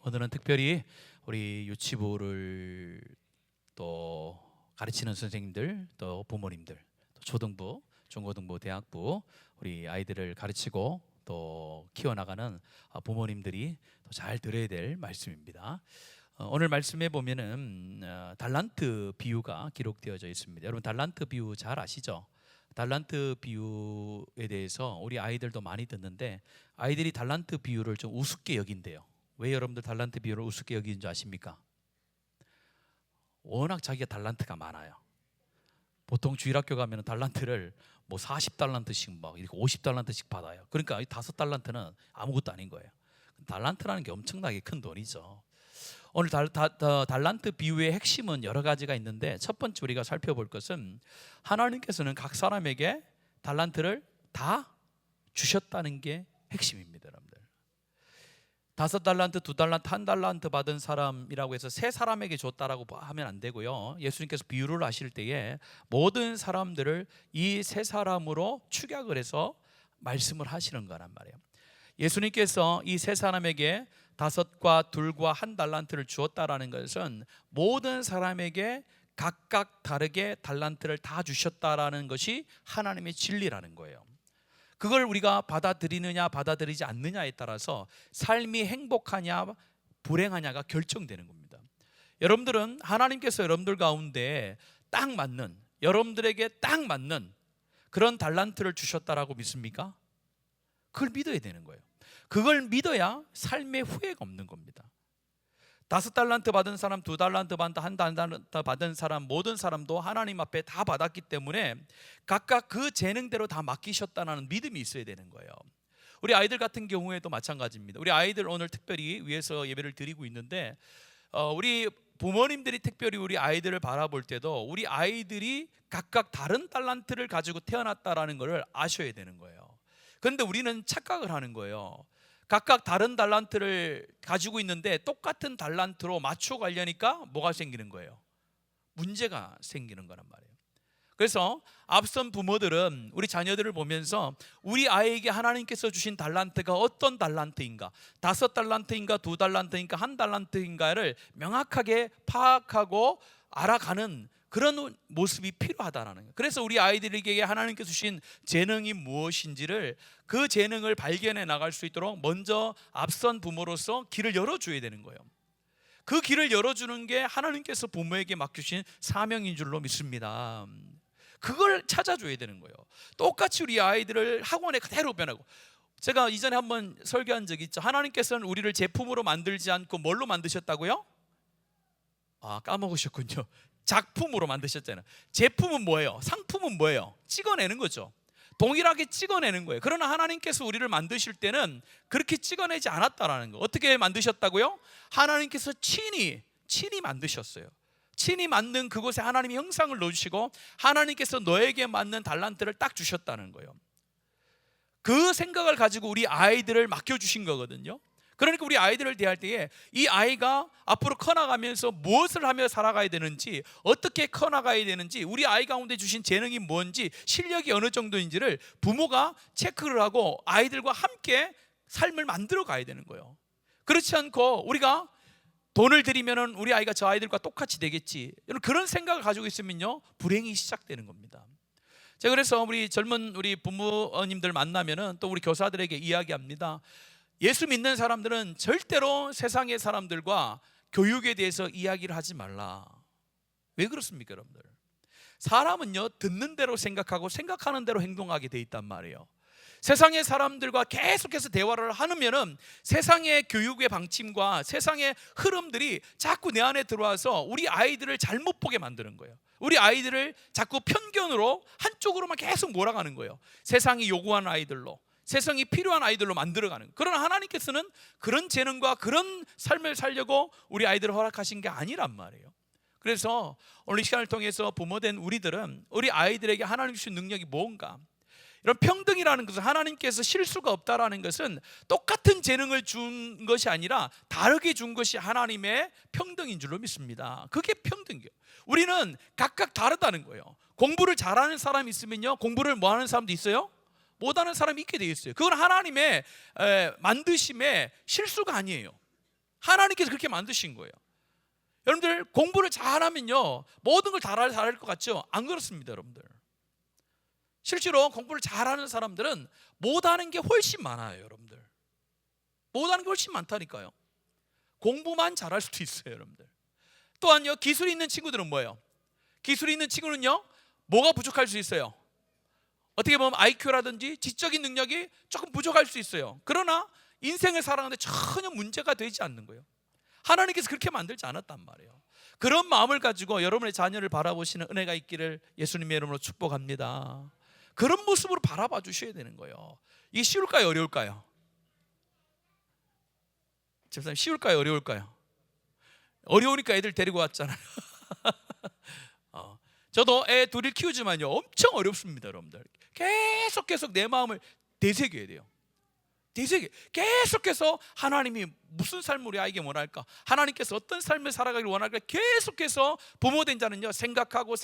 오늘은 특별히 우리 유치부를 또 가르치는 선생님들, 또 부모님들, 또 초등부, 중고등부, 대학부 우리 아이들을 가르치고 또 키워나가는 부모님들이 또 잘 들어야 될 말씀입니다. 오늘 말씀에 보면은 달란트 비유가 기록되어져 있습니다. 여러분 달란트 비유 잘 아시죠? 달란트 비유에 대해서 우리 아이들도 많이 듣는데 아이들이 달란트 비유를 좀 우습게 여긴대요. 왜 여러분들 달란트 비유를 우습게 여기는 줄 아십니까? 워낙 자기가 달란트가 많아요. 보통 주일학교 가면 달란트를 뭐 40달란트씩 막 이렇게 50달란트씩 받아요. 그러니까 이 5달란트는 아무것도 아닌 거예요. 달란트라는 게 엄청나게 큰 돈이죠. 오늘 달란트 비유의 핵심은 여러 가지가 있는데 첫 번째 우리가 살펴볼 것은 하나님께서는 각 사람에게 달란트를 다 주셨다는 게 핵심입니다. 여러분들 5달란트, 2달란트, 1달란트 받은 사람이라고 해서 세 사람에게 줬다라고 하면 안 되고요. 예수님께서 비유를 하실 때에 모든 사람들을 이 세 사람으로 축약을 해서 말씀을 하시는 거란 말이에요. 예수님께서 이 세 사람에게 5과 2과 1달란트를 주었다라는 것은 모든 사람에게 각각 다르게 달란트를 다 주셨다라는 것이 하나님의 진리라는 거예요. 그걸 우리가 받아들이느냐 받아들이지 않느냐에 따라서 삶이 행복하냐 불행하냐가 결정되는 겁니다. 여러분들은 하나님께서 여러분들 가운데 딱 맞는, 여러분들에게 딱 맞는 그런 달란트를 주셨다라고 믿습니까? 그걸 믿어야 되는 거예요. 그걸 믿어야 삶에 후회가 없는 겁니다. 5달란트 받은 사람, 2달란트 받은 1달란트 받은 사람, 모든 사람도 하나님 앞에 다 받았기 때문에 각각 그 재능대로 다 맡기셨다는 믿음이 있어야 되는 거예요. 우리 아이들 같은 경우에도 마찬가지입니다. 우리 아이들 오늘 특별히 위에서 예배를 드리고 있는데 우리 부모님들이 특별히 우리 아이들을 바라볼 때도 우리 아이들이 각각 다른 달란트를 가지고 태어났다라는 것을 아셔야 되는 거예요. 그런데 우리는 착각을 하는 거예요. 각각 다른 달란트를 가지고 있는데 똑같은 달란트로 맞춰 가려니까 뭐가 생기는 거예요? 문제가 생기는 거란 말이에요. 그래서 앞선 부모들은 우리 자녀들을 보면서 우리 아이에게 하나님께서 주신 달란트가 어떤 달란트인가, 5달란트인가 2달란트인가 1달란트인가를 명확하게 파악하고 알아가는 그런 모습이 필요하다는 거예요. 그래서 우리 아이들에게 하나님께서 주신 재능이 무엇인지를 그 재능을 발견해 나갈 수 있도록 먼저 앞선 부모로서 길을 열어줘야 되는 거예요. 그 길을 열어주는 게 하나님께서 부모에게 맡기신 사명인 줄로 믿습니다. 그걸 찾아줘야 되는 거예요. 똑같이 우리 아이들을 학원에 그대로 변하고, 제가 이전에 한번 설교한 적이 있죠. 하나님께서는 우리를 제품으로 만들지 않고 뭘로 만드셨다고요? 까먹으셨군요. 작품으로 만드셨잖아요. 제품은 뭐예요? 상품은 뭐예요? 찍어내는 거죠. 동일하게 찍어내는 거예요. 그러나 하나님께서 우리를 만드실 때는 그렇게 찍어내지 않았다라는 거. 어떻게 만드셨다고요? 하나님께서 친히 만드셨어요. 친히 만든 그곳에 하나님의 형상을 넣으시고 하나님께서 너에게 맞는 달란트를 딱 주셨다는 거예요. 그 생각을 가지고 우리 아이들을 맡겨주신 거거든요. 그러니까 우리 아이들을 대할 때에 이 아이가 앞으로 커나가면서 무엇을 하며 살아가야 되는지, 어떻게 커나가야 되는지, 우리 아이 가운데 주신 재능이 뭔지, 실력이 어느 정도인지를 부모가 체크를 하고 아이들과 함께 삶을 만들어 가야 되는 거예요. 그렇지 않고 우리가 돈을 들이면 우리 아이가 저 아이들과 똑같이 되겠지, 그런 생각을 가지고 있으면요 불행이 시작되는 겁니다. 제가 그래서 우리 젊은 우리 부모님들 만나면은 또 우리 교사들에게 이야기합니다. 예수 믿는 사람들은 절대로 세상의 사람들과 교육에 대해서 이야기를 하지 말라. 왜 그렇습니까, 여러분들? 사람은요 듣는 대로 생각하고 생각하는 대로 행동하게 돼 있단 말이에요. 세상의 사람들과 계속해서 대화를 하면은 세상의 교육의 방침과 세상의 흐름들이 자꾸 내 안에 들어와서 우리 아이들을 잘못 보게 만드는 거예요. 우리 아이들을 자꾸 편견으로 한쪽으로만 계속 몰아가는 거예요. 세상이 요구하는 아이들로, 세상이 필요한 아이들로 만들어가는 거예요. 그러나 하나님께서는 그런 재능과 그런 삶을 살려고 우리 아이들을 허락하신 게 아니란 말이에요. 그래서 오늘 이 시간을 통해서 부모된 우리들은 우리 아이들에게 하나님 주신 능력이 뭔가, 이런 평등이라는 것은 하나님께서 실수가 없다라는 것은 똑같은 재능을 준 것이 아니라 다르게 준 것이 하나님의 평등인 줄로 믿습니다. 그게 평등이에요. 우리는 각각 다르다는 거예요. 공부를 잘하는 사람이 있으면요 공부를 뭐 하는 사람도 있어요? 못하는 사람이 있게 되어 있어요. 그건 하나님의 만드심의 실수가 아니에요. 하나님께서 그렇게 만드신 거예요. 여러분들 공부를 잘하면요 모든 걸 잘할 것 같죠? 안 그렇습니다, 여러분들. 실제로 공부를 잘하는 사람들은 못하는 게 훨씬 많아요, 여러분들. 못하는 게 훨씬 많다니까요. 공부만 잘할 수도 있어요, 여러분들. 또한요, 기술이 있는 친구들은 뭐예요? 기술이 있는 친구는요, 뭐가 부족할 수 있어요? 어떻게 보면 IQ라든지 지적인 능력이 조금 부족할 수 있어요. 그러나 인생을 살아가는데 전혀 문제가 되지 않는 거예요. 하나님께서 그렇게 만들지 않았단 말이에요. 그런 마음을 가지고 여러분의 자녀를 바라보시는 은혜가 있기를 예수님의 이름으로 축복합니다. 그런 모습으로 바라봐 주셔야 되는 거예요. 이게 쉬울까요, 어려울까요? 집사님, 쉬울까요, 어려울까요? 어려우니까 애들 데리고 왔잖아요. 저도 애 둘을 키우지만요 엄청 어렵습니다, 여러분들. 계속 내 마음을 되새겨야 돼요. 계속해서 하나님이 무슨 삶을 우리 아이에게 원할까, 하나님께서 어떤 삶을 살아가기를 원할까, 계속해서 부모된 자는요 생각하고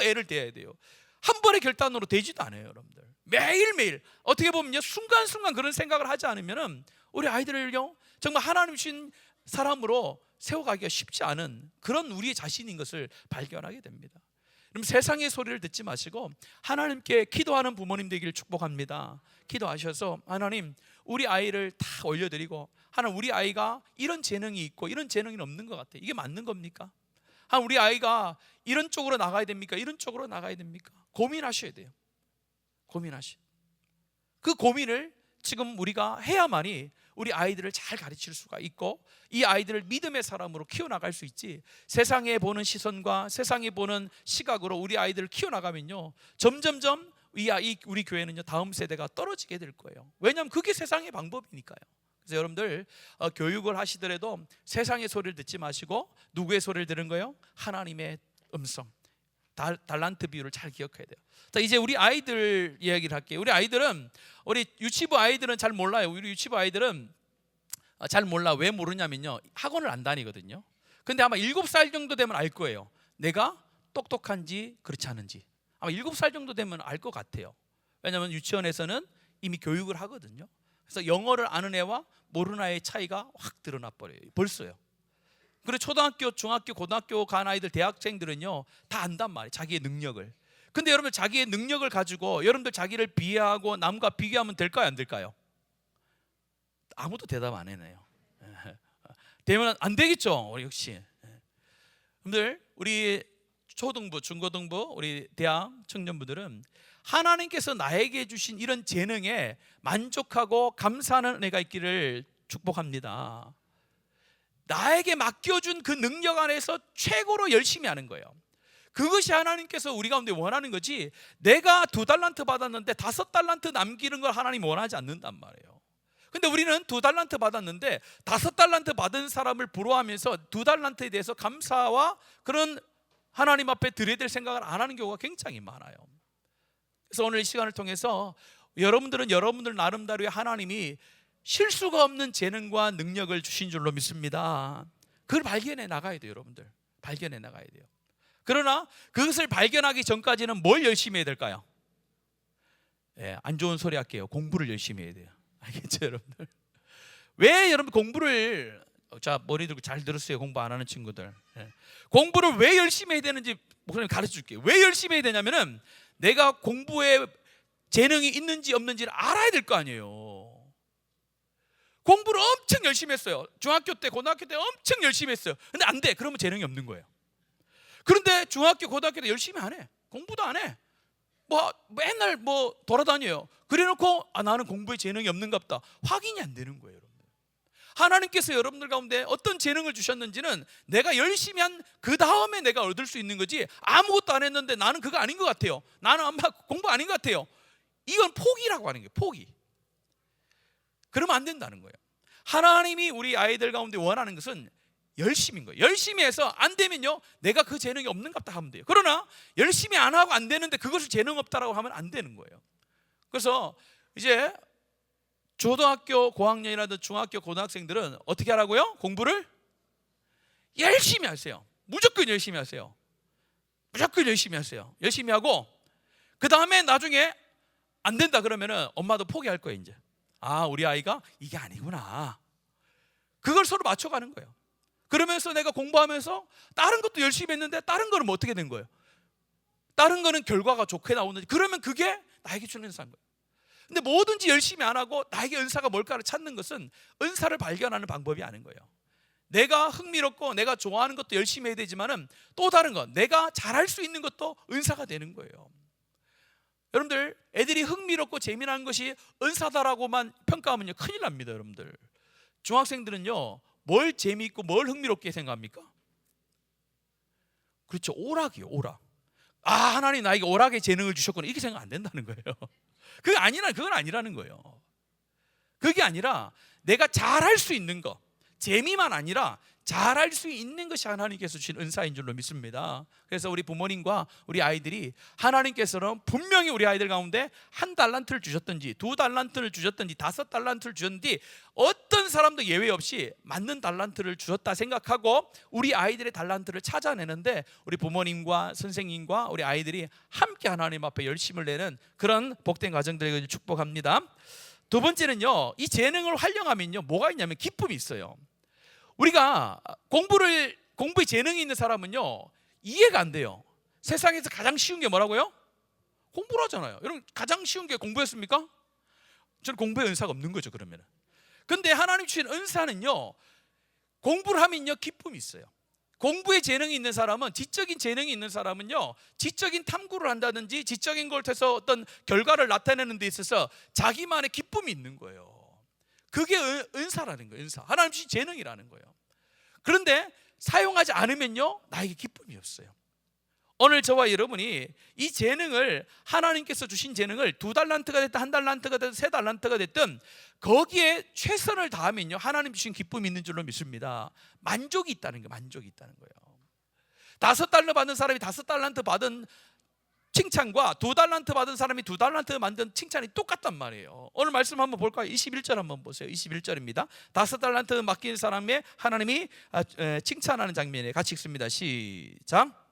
애를 대해야 돼요. 한 번의 결단으로 되지도 않아요, 여러분들. 매일매일 어떻게 보면요 순간순간 그런 생각을 하지 않으면 우리 아이들을요 정말 하나님 주신 사람으로 세워가기가 쉽지 않은 그런 우리의 자신인 것을 발견하게 됩니다. 그럼 세상의 소리를 듣지 마시고 하나님께 기도하는 부모님 되기를 축복합니다. 기도하셔서 하나님, 우리 아이를 다 올려드리고, 하나님, 우리 아이가 이런 재능이 있고 이런 재능이 없는 것 같아요. 이게 맞는 겁니까? 하나님, 우리 아이가 이런 쪽으로 나가야 됩니까? 이런 쪽으로 나가야 됩니까? 고민하셔야 돼요. 그 고민을 지금 우리가 해야만이 우리 아이들을 잘 가르칠 수가 있고 이 아이들을 믿음의 사람으로 키워나갈 수 있지, 세상에 보는 시선과 세상에 보는 시각으로 우리 아이들을 키워나가면요 점점점 우리 교회는요 다음 세대가 떨어지게 될 거예요. 왜냐하면 그게 세상의 방법이니까요. 그래서 여러분들 교육을 하시더라도 세상의 소리를 듣지 마시고 누구의 소리를 들은 거예요? 하나님의 음성, 달란트 비율을 잘 기억해야 돼요. 자, 이제 우리 아이들 이야기를 할게요. 우리 유치부 아이들은 잘 몰라요. 우리 유치부 아이들은 잘 몰라. 왜 모르냐면요 학원을 안 다니거든요. 근데 아마 7살 정도 되면 알 거예요. 내가 똑똑한지 그렇지 않은지. 아마 7살 정도 되면 알 것 같아요. 왜냐하면 유치원에서는 이미 교육을 하거든요. 그래서 영어를 아는 애와 모르는 애의 차이가 확 드러나 버려요. 벌써요. 그리고 초등학교, 중학교, 고등학교 간 아이들, 대학생들은요 다 안단 말이에요, 자기의 능력을. 근데 여러분들 자기의 능력을 가지고 여러분들 자기를 비하하고 남과 비교하면 될까요, 안 될까요? 아무도 대답 안 해내요. 되면 안 되겠죠, 우리 역시. 여러분들, 우리 초등부, 중고등부, 우리 대학 청년부들은 하나님께서 나에게 주신 이런 재능에 만족하고 감사하는 은혜가 있기를 축복합니다. 나에게 맡겨준 그 능력 안에서 최고로 열심히 하는 거예요. 그것이 하나님께서 우리 가운데 원하는 거지, 내가 2달란트 받았는데 5달란트 남기는 걸 하나님 원하지 않는단 말이에요. 근데 우리는 2달란트 받았는데 5달란트 받은 사람을 부러워하면서 2달란트에 대해서 감사와 그런 하나님 앞에 드려야 될 생각을 안 하는 경우가 굉장히 많아요. 그래서 오늘 이 시간을 통해서 여러분들은 여러분들 나름대로의 하나님이 실수가 없는 재능과 능력을 주신 줄로 믿습니다. 그걸 발견해 나가야 돼요, 여러분들. 발견해 나가야 돼요. 그러나 그것을 발견하기 전까지는 뭘 열심히 해야 될까요? 안 좋은 소리 할게요. 공부를 열심히 해야 돼요. 알겠죠, 여러분들? 왜 여러분 공부를, 자, 머리 들고 잘 들었어요, 공부 안 하는 친구들. 공부를 왜 열심히 해야 되는지 목사님 가르쳐 줄게요. 왜 열심히 해야 되냐면은 내가 공부에 재능이 있는지 없는지를 알아야 될 거 아니에요. 공부를 엄청 열심히 했어요. 중학교 때, 고등학교 때 엄청 열심히 했어요. 근데 안 돼. 그러면 재능이 없는 거예요. 그런데 중학교, 고등학교 때 열심히 안 해. 공부도 안 해. 맨날 돌아다녀요. 그래놓고 나는 공부에 재능이 없는가 보다. 확인이 안 되는 거예요, 여러분들. 하나님께서 여러분들 가운데 어떤 재능을 주셨는지는 내가 열심히 한 그 다음에 내가 얻을 수 있는 거지, 아무것도 안 했는데 나는 그거 아닌 것 같아요, 나는 아마 공부 아닌 것 같아요, 이건 포기라고 하는 거예요. 포기. 그러면 안 된다는 거예요. 하나님이 우리 아이들 가운데 원하는 것은 열심인 거예요. 열심히 해서 안 되면요 내가 그 재능이 없는가 보다 하면 돼요. 그러나 열심히 안 하고 안 되는데 그것을 재능 없다라고 하면 안 되는 거예요. 그래서 이제 초등학교 고학년이라든 중학교 고등학생들은 어떻게 하라고요? 공부를 열심히 하세요. 무조건 열심히 하세요. 무조건 열심히 하세요. 열심히 하고 그 다음에 나중에 안 된다 그러면은 엄마도 포기할 거예요. 이제 우리 아이가 이게 아니구나, 그걸 서로 맞춰가는 거예요. 그러면서 내가 공부하면서 다른 것도 열심히 했는데 다른 거는 뭐 어떻게 된 거예요? 다른 거는 결과가 좋게 나오는지, 그러면 그게 나에게 주는 은사인 거예요. 근데 뭐든지 열심히 안 하고 나에게 은사가 뭘까를 찾는 것은 은사를 발견하는 방법이 아닌 거예요. 내가 흥미롭고 내가 좋아하는 것도 열심히 해야 되지만은 또 다른 것, 내가 잘할 수 있는 것도 은사가 되는 거예요. 여러분들, 애들이 흥미롭고 재미난 것이 은사다라고만 평가하면요 큰일 납니다. 여러분들, 중학생들은요 뭘 재미있고 뭘 흥미롭게 생각합니까? 그렇죠, 오락이요, 오락. 아, 하나님 나에게 오락의 재능을 주셨구나, 이렇게 생각 안 된다는 거예요. 그건 아니라는 거예요. 그게 아니라 내가 잘할 수 있는 거, 재미만 아니라 잘할 수 있는 것이 하나님께서 주신 은사인 줄로 믿습니다. 그래서 우리 부모님과 우리 아이들이, 하나님께서는 분명히 우리 아이들 가운데 1달란트를 주셨든지 2달란트를 주셨든지 5달란트를 주셨든지 어떤 사람도 예외 없이 맞는 달란트를 주셨다 생각하고 우리 아이들의 달란트를 찾아내는데, 우리 부모님과 선생님과 우리 아이들이 함께 하나님 앞에 열심을 내는 그런 복된 가정들에게 축복합니다. 두 번째는요, 이 재능을 활용하면요 뭐가 있냐면 기쁨이 있어요. 우리가 공부에 재능이 있는 사람은요 이해가 안 돼요. 세상에서 가장 쉬운 게 뭐라고요? 공부를 하잖아요. 여러분, 가장 쉬운 게 공부였습니까? 저는 공부에 은사가 없는 거죠, 그러면. 근데 하나님 주신 은사는요, 공부를 하면요 기쁨이 있어요. 공부에 재능이 있는 사람은, 지적인 재능이 있는 사람은요 지적인 탐구를 한다든지 지적인 걸 통해서 어떤 결과를 나타내는 데 있어서 자기만의 기쁨이 있는 거예요. 그게 은사라는 거예요. 은사, 하나님 주신 재능이라는 거예요. 그런데 사용하지 않으면요 나에게 기쁨이 없어요. 오늘 저와 여러분이 이 재능을, 하나님께서 주신 재능을 2달란트가 됐든 1달란트가 됐든 3달란트가 됐든 거기에 최선을 다하면요 하나님 주신 기쁨이 있는 줄로 믿습니다. 만족이 있다는 거예요. 만족이 있다는 거예요. 5달러 받은 사람이 5달란트 받은 칭찬과 2달란트 받은 사람이 2달란트 만든 칭찬이 똑같단 말이에요. 오늘 말씀 한번 볼까요? 21절 한번 보세요. 21절입니다. 5달란트 맡긴 사람의 하나님이 칭찬하는 장면에 같이 읽습니다. 시작.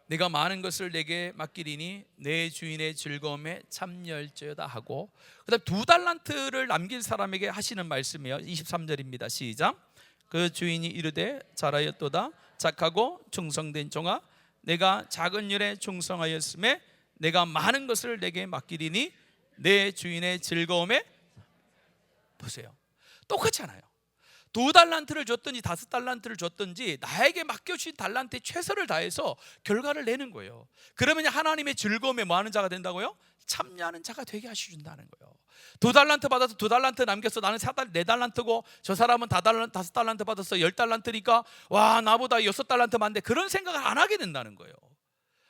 내가 많은 것을 내게 맡기리니 내 주인의 즐거움에 참여할지어다 하고, 그 다음 2달란트를 남긴 사람에게 하시는 말씀이에요. 23절입니다. 시작. 그 주인이 이르되 잘하였도다 착하고 충성된 종아, 내가 작은 일에 충성하였음에 내가 많은 것을 내게 맡기리니 내 주인의 즐거움에. 보세요, 똑같잖아요. 2달란트를 줬든지 5달란트를 줬든지 나에게 맡겨주신 달란트에 최선을 다해서 결과를 내는 거예요. 그러면 하나님의 즐거움에 뭐 하는 자가 된다고요? 참여하는 자가 되게 하셔준다는 거예요. 2달란트 받아서 2달란트 남겼어, 나는 4달란트고 저 사람은 5달란트 받았어 10달란트니까 와 나보다 6달란트 많은데, 그런 생각을 안 하게 된다는 거예요.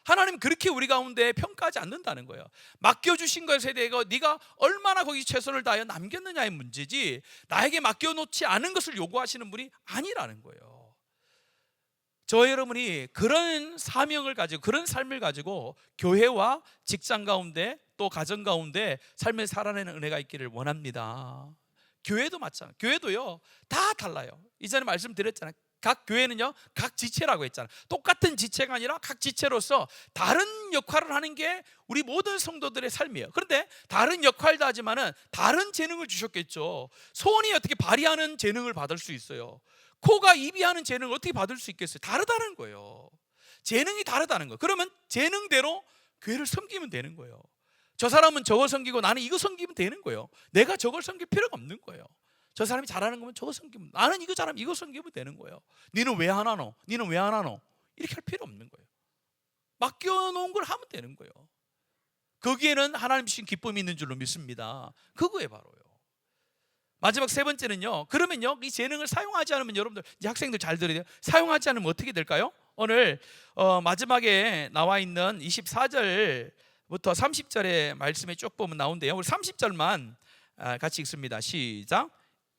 하나님 그렇게 우리 가운데 평가하지 않는다는 거예요. 맡겨주신 것에 대해서 네가 얼마나 거기 최선을 다하여 남겼느냐의 문제지, 나에게 맡겨놓지 않은 것을 요구하시는 분이 아니라는 거예요. 저 여러분이 그런 사명을 가지고, 그런 삶을 가지고 교회와 직장 가운데 또 가정 가운데 삶을 살아내는 은혜가 있기를 원합니다. 교회도 마찬가지. 교회도요 다 달라요. 이전에 말씀드렸잖아요. 각 교회는요 각 지체라고 했잖아요. 똑같은 지체가 아니라 각 지체로서 다른 역할을 하는 게 우리 모든 성도들의 삶이에요. 그런데 다른 역할도 하지만은 다른 재능을 주셨겠죠. 손이 어떻게 발휘하는 재능을 받을 수 있어요? 코가 입이 하는 재능을 어떻게 받을 수 있겠어요? 다르다는 거예요. 재능이 다르다는 거예요. 그러면 재능대로 교회를 섬기면 되는 거예요. 저 사람은 저걸 섬기고 나는 이거 섬기면 되는 거예요. 내가 저걸 섬길 필요가 없는 거예요. 저 사람이 잘하는 거면 저거 섬기면, 나는 이거 잘하면 이거 섬기면 되는 거예요. 니는 왜 안 하노? 니는 왜 안 하노? 이렇게 할 필요 없는 거예요. 맡겨놓은 걸 하면 되는 거예요. 거기에는 하나님 주신 기쁨이 있는 줄로 믿습니다. 그거에 바로요. 마지막 세 번째는요, 그러면요 이 재능을 사용하지 않으면, 여러분들 이제 학생들 잘 들어야 돼요. 사용하지 않으면 어떻게 될까요? 오늘 마지막에 나와 있는 24절부터 30절의 말씀에 쭉 보면 나온대요. 우리 30절만 같이 읽습니다. 시작.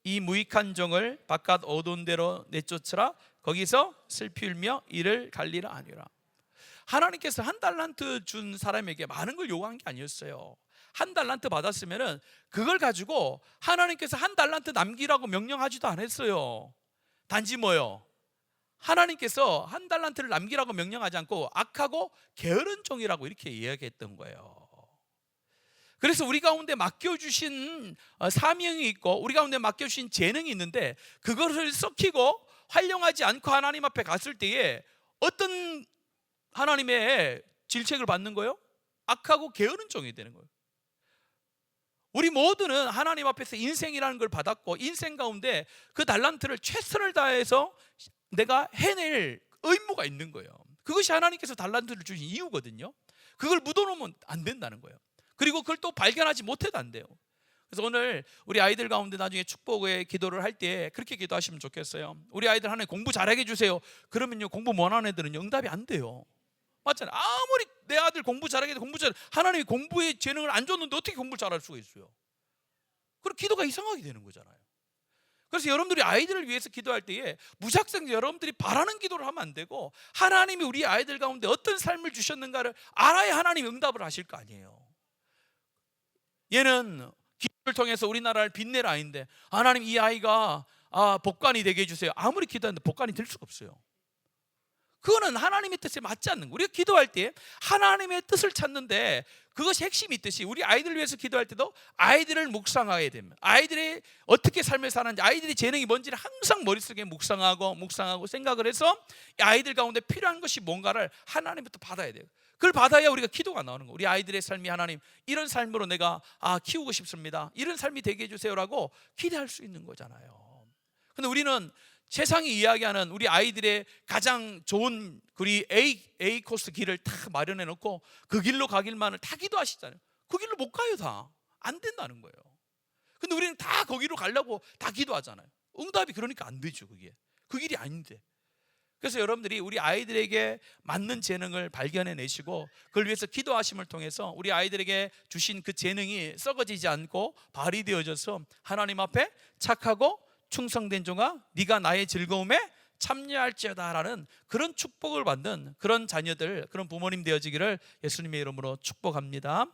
이 무익한 종을 바깥 어두운 데로 내쫓으라. 거기서 슬피 울며 이를 갈리라 하니라. 하나님께서 1달란트 준 사람에게 많은 걸 요구한 게 아니었어요. 1달란트 받았으면은 그걸 가지고 하나님께서 1달란트 남기라고 명령하지도 않았어요. 단지 뭐요? 하나님께서 1달란트를 남기라고 명령하지 않고 악하고 게으른 종이라고 이렇게 이야기했던 거예요. 그래서 우리 가운데 맡겨주신 사명이 있고 우리 가운데 맡겨주신 재능이 있는데 그것을 썩히고 활용하지 않고 하나님 앞에 갔을 때에 어떤 하나님의 질책을 받는 거예요? 악하고 게으른 종이 되는 거예요. 우리 모두는 하나님 앞에서 인생이라는 걸 받았고 인생 가운데 그 달란트를 최선을 다해서 내가 해낼 의무가 있는 거예요. 그것이 하나님께서 달란트를 주신 이유거든요. 그걸 묻어놓으면 안 된다는 거예요. 그리고 그걸 또 발견하지 못해도 안 돼요. 그래서 오늘 우리 아이들 가운데 나중에 축복의 기도를 할 때 그렇게 기도하시면 좋겠어요. 우리 아이들 하나님 공부 잘하게 해주세요. 그러면요 공부 못하는 애들은 응답이 안 돼요. 맞잖아요. 아무리 내 아들 공부 잘하게 해도 하나님이 공부의 재능을 안 줬는데 어떻게 공부를 잘할 수가 있어요? 그럼 기도가 이상하게 되는 거잖아요. 그래서 여러분들이 아이들을 위해서 기도할 때에 무작정 여러분들이 바라는 기도를 하면 안 되고 하나님이 우리 아이들 가운데 어떤 삶을 주셨는가를 알아야 하나님이 응답을 하실 거 아니에요. 얘는 기도를 통해서 우리나라를 빛낼 아이인데 하나님 이 아이가 복관이 되게 해주세요. 아무리 기도하는데 복관이 될 수가 없어요. 그거는 하나님의 뜻에 맞지 않는 거예요. 우리가 기도할 때 하나님의 뜻을 찾는데 그것이 핵심이 있듯이 우리 아이들을 위해서 기도할 때도 아이들을 묵상하게 되면 아이들이 어떻게 삶을 사는지 아이들의 재능이 뭔지를 항상 머릿속에 묵상하고 생각을 해서 아이들 가운데 필요한 것이 뭔가를 하나님부터 받아야 돼요. 그걸 받아야 우리가 기도가 나오는 거예요. 우리 아이들의 삶이 하나님 이런 삶으로 내가 키우고 싶습니다. 이런 삶이 되게 해주세요라고 기대할 수 있는 거잖아요. 근데 우리는 세상이 이야기하는 우리 아이들의 가장 좋은 우리 A 코스 길을 다 마련해 놓고 그 길로 가길만을 다 기도하시잖아요. 그 길로 못 가요. 다 안 된다는 거예요. 근데 우리는 다 거기로 가려고 다 기도하잖아요. 응답이 그러니까 안 되죠. 그게 그 길이 아닌데. 그래서 여러분들이 우리 아이들에게 맞는 재능을 발견해 내시고 그걸 위해서 기도하심을 통해서 우리 아이들에게 주신 그 재능이 썩어지지 않고 발휘되어져서 하나님 앞에 착하고 충성된 종아 네가 나의 즐거움에 참여할지어다라는 그런 축복을 받는 그런 자녀들, 그런 부모님 되어지기를 예수님의 이름으로 축복합니다.